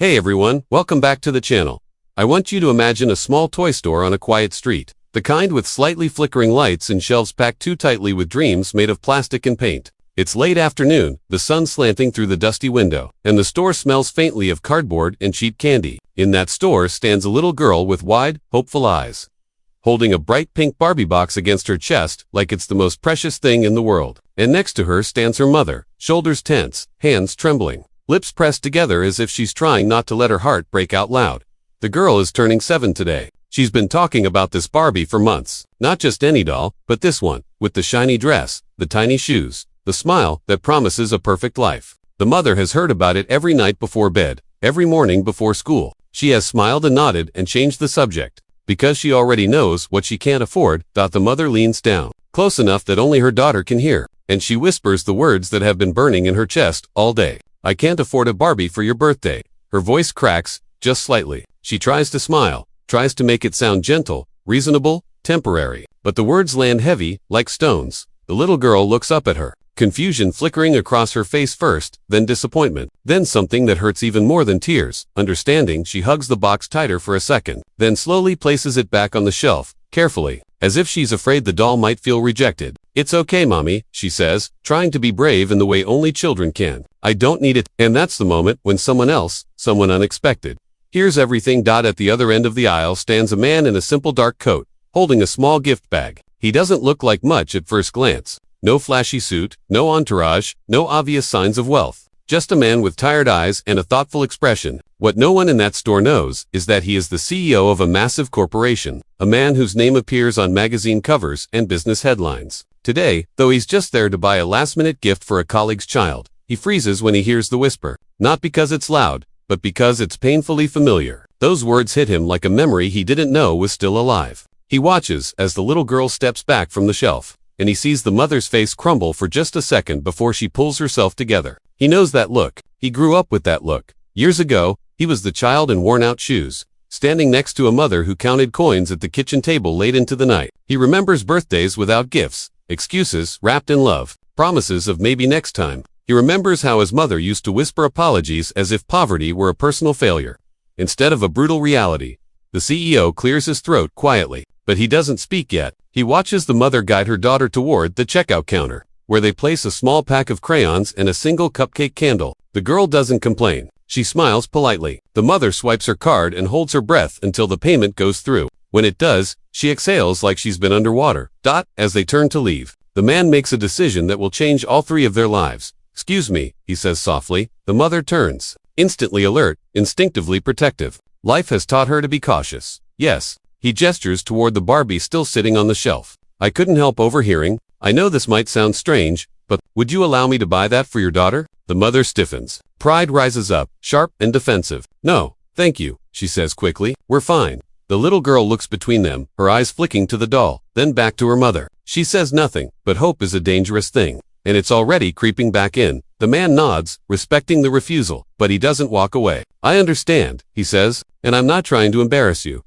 Hey everyone, welcome back to the channel. I want you to imagine a small toy store on a quiet street. The kind with slightly flickering lights and shelves packed too tightly with dreams made of plastic and paint. It's late afternoon, the sun slanting through the dusty window, and the store smells faintly of cardboard and cheap candy. In that store stands a little girl with wide, hopeful eyes, holding a bright pink Barbie box against her chest like it's the most precious thing in the world. And next to her stands her mother, shoulders tense, hands trembling, lips pressed together as if she's trying not to let her heart break out loud. The girl is turning 7 today. She's been talking about this Barbie for months. Not just any doll, but this one, with the shiny dress, the tiny shoes, the smile that promises a perfect life. The mother has heard about it every night before bed, every morning before school. She has smiled and nodded and changed the subject. Because she already knows what she can't afford, the mother leans down, close enough that only her daughter can hear, and she whispers the words that have been burning in her chest all day. I can't afford a Barbie for your birthday. Her voice cracks, just slightly. She tries to smile, tries to make it sound gentle, reasonable, temporary. But the words land heavy, like stones. The little girl looks up at her, confusion flickering across her face first, then disappointment, then something that hurts even more than tears. Understanding, she hugs the box tighter for a second, then slowly places it back on the shelf, carefully, as if she's afraid the doll might feel rejected. It's okay, Mommy, she says, trying to be brave in the way only children can. I don't need it. And that's the moment when someone unexpected, hears everything. At the other end of the aisle stands a man in a simple dark coat, holding a small gift bag. He doesn't look like much at first glance. No flashy suit, no entourage, no obvious signs of wealth. Just a man with tired eyes and a thoughtful expression. What no one in that store knows is that he is the CEO of a massive corporation, a man whose name appears on magazine covers and business headlines. Today, though he's just there to buy a last-minute gift for a colleague's child, he freezes when he hears the whisper. Not because it's loud, but because it's painfully familiar. Those words hit him like a memory he didn't know was still alive. He watches as the little girl steps back from the shelf, and he sees the mother's face crumble for just a second before she pulls herself together. He knows that look. He grew up with that look. Years ago, he was the child in worn-out shoes, standing next to a mother who counted coins at the kitchen table late into the night. He remembers birthdays without gifts, excuses wrapped in love, promises of maybe next time. He remembers how his mother used to whisper apologies as if poverty were a personal failure, instead of a brutal reality. The CEO clears his throat quietly, but he doesn't speak yet. He watches the mother guide her daughter toward the checkout counter, where they place a small pack of crayons and a single cupcake candle. The girl doesn't complain. She smiles politely. The mother swipes her card and holds her breath until the payment goes through. When it does, she exhales like she's been underwater. As they turn to leave, the man makes a decision that will change all 3 of their lives. Excuse me, he says softly. The mother turns, instantly alert, instinctively protective. Life has taught her to be cautious. Yes. He gestures toward the Barbie still sitting on the shelf. I couldn't help overhearing. I know this might sound strange, but would you allow me to buy that for your daughter? The mother stiffens. Pride rises up, sharp and defensive. No, thank you, she says quickly. We're fine. The little girl looks between them, her eyes flicking to the doll, then back to her mother. She says nothing, but hope is a dangerous thing, and it's already creeping back in. The man nods, respecting the refusal, but he doesn't walk away. I understand, he says, and I'm not trying to embarrass you.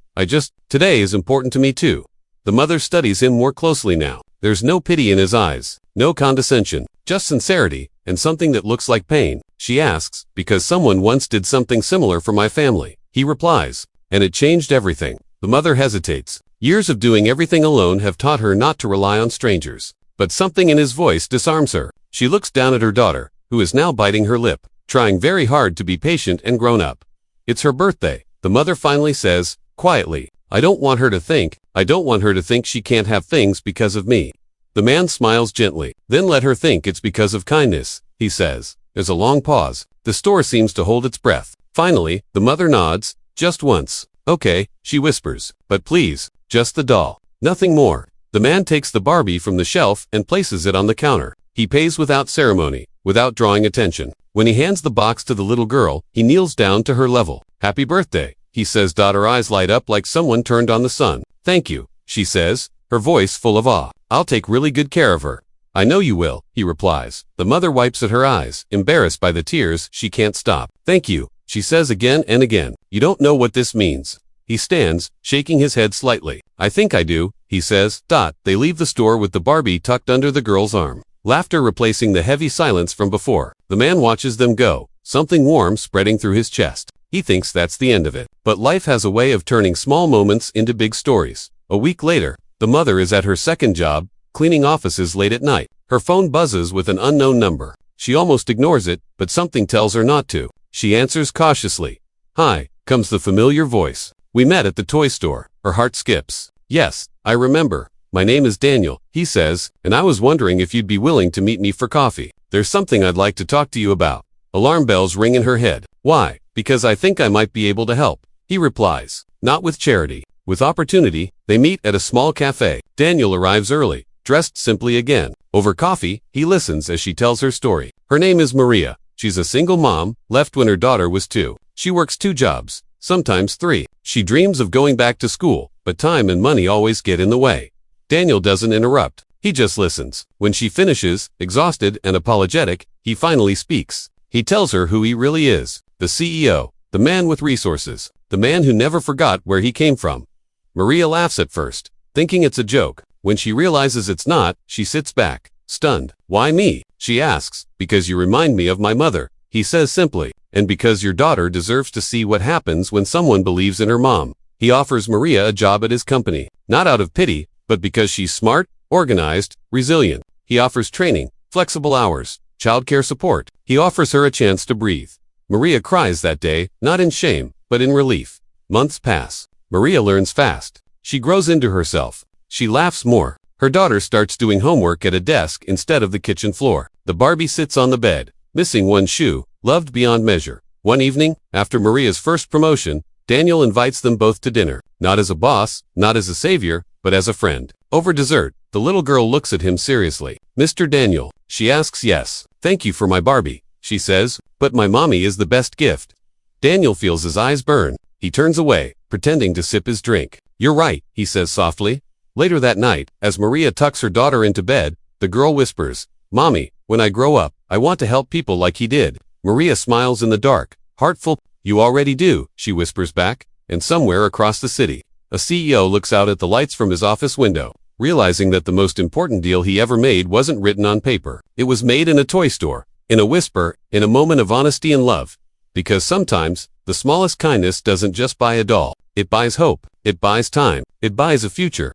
Today is important to me too. The mother studies him more closely now. There's no pity in his eyes, no condescension, just sincerity, and something that looks like pain. She asks, because someone once did something similar for my family. He replies, and it changed everything. The mother hesitates. Years of doing everything alone have taught her not to rely on strangers. But something in his voice disarms her. She looks down at her daughter, who is now biting her lip, trying very hard to be patient and grown up. It's her birthday. The mother finally says, quietly, I don't want her to think she can't have things because of me. The man smiles gently. Then let her think it's because of kindness, he says. There's a long pause. The store seems to hold its breath. Finally, the mother nods, just once. Okay, she whispers, but please, just the doll. Nothing more. The man takes the Barbie from the shelf and places it on the counter. He pays without ceremony, without drawing attention. When he hands the box to the little girl, he kneels down to her level. Happy birthday, he says. Her eyes light up like someone turned on the sun. Thank you, she says, her voice full of awe. I'll take really good care of her. I know you will, he replies. The mother wipes at her eyes, embarrassed by the tears she can't stop. Thank you, she says again and again. You don't know what this means. He stands, shaking his head slightly. I think I do, he says. They leave the store with the Barbie tucked under the girl's arm, laughter replacing the heavy silence from before. The man watches them go, something warm spreading through his chest. He thinks that's the end of it. But life has a way of turning small moments into big stories. A week later, the mother is at her second job, cleaning offices late at night. Her phone buzzes with an unknown number. She almost ignores it, but something tells her not to. She answers cautiously. "Hi," comes the familiar voice. "We met at the toy store." Her heart skips. "Yes, I remember. My name is Daniel," he says, "and I was wondering if you'd be willing to meet me for coffee. There's something I'd like to talk to you about." Alarm bells ring in her head. "Why?" "Because I think I might be able to help," he replies. "Not with charity, with opportunity." They meet at a small cafe. Daniel arrives early, dressed simply again. Over coffee, he listens as she tells her story. Her name is Maria. She's a single mom, left when her daughter was 2. She works 2 jobs, sometimes 3. She dreams of going back to school, but time and money always get in the way. Daniel doesn't interrupt. He just listens. When she finishes, exhausted and apologetic, he finally speaks. He tells her who he really is. The CEO, the man with resources, the man who never forgot where he came from. Maria laughs at first, thinking it's a joke. When she realizes it's not, she sits back, stunned. "Why me?" she asks. "Because you remind me of my mother," he says simply, "and because your daughter deserves to see what happens when someone believes in her mom." He offers Maria a job at his company, not out of pity, but because she's smart, organized, resilient. He offers training, flexible hours, childcare support. He offers her a chance to breathe. Maria cries that day, not in shame, but in relief. Months pass. Maria learns fast. She grows into herself. She laughs more. Her daughter starts doing homework at a desk instead of the kitchen floor. The Barbie sits on the bed, missing one shoe, loved beyond measure. One evening, after Maria's first promotion, Daniel invites them both to dinner. Not as a boss, not as a savior, but as a friend. Over dessert, the little girl looks at him seriously. "Mr. Daniel," she asks. "Yes. Thank you for my Barbie," she says, "but my mommy is the best gift." Daniel feels his eyes burn. He turns away, pretending to sip his drink. "You're right," he says softly. Later that night, as Maria tucks her daughter into bed, the girl whispers, "Mommy, when I grow up, I want to help people like he did." Maria smiles in the dark, heartful. "You already do," she whispers back. And somewhere across the city, a CEO looks out at the lights from his office window, realizing that the most important deal he ever made wasn't written on paper. It was made in a toy store, in a whisper, in a moment of honesty and love. Because sometimes, the smallest kindness doesn't just buy a doll. It buys hope. It buys time. It buys a future.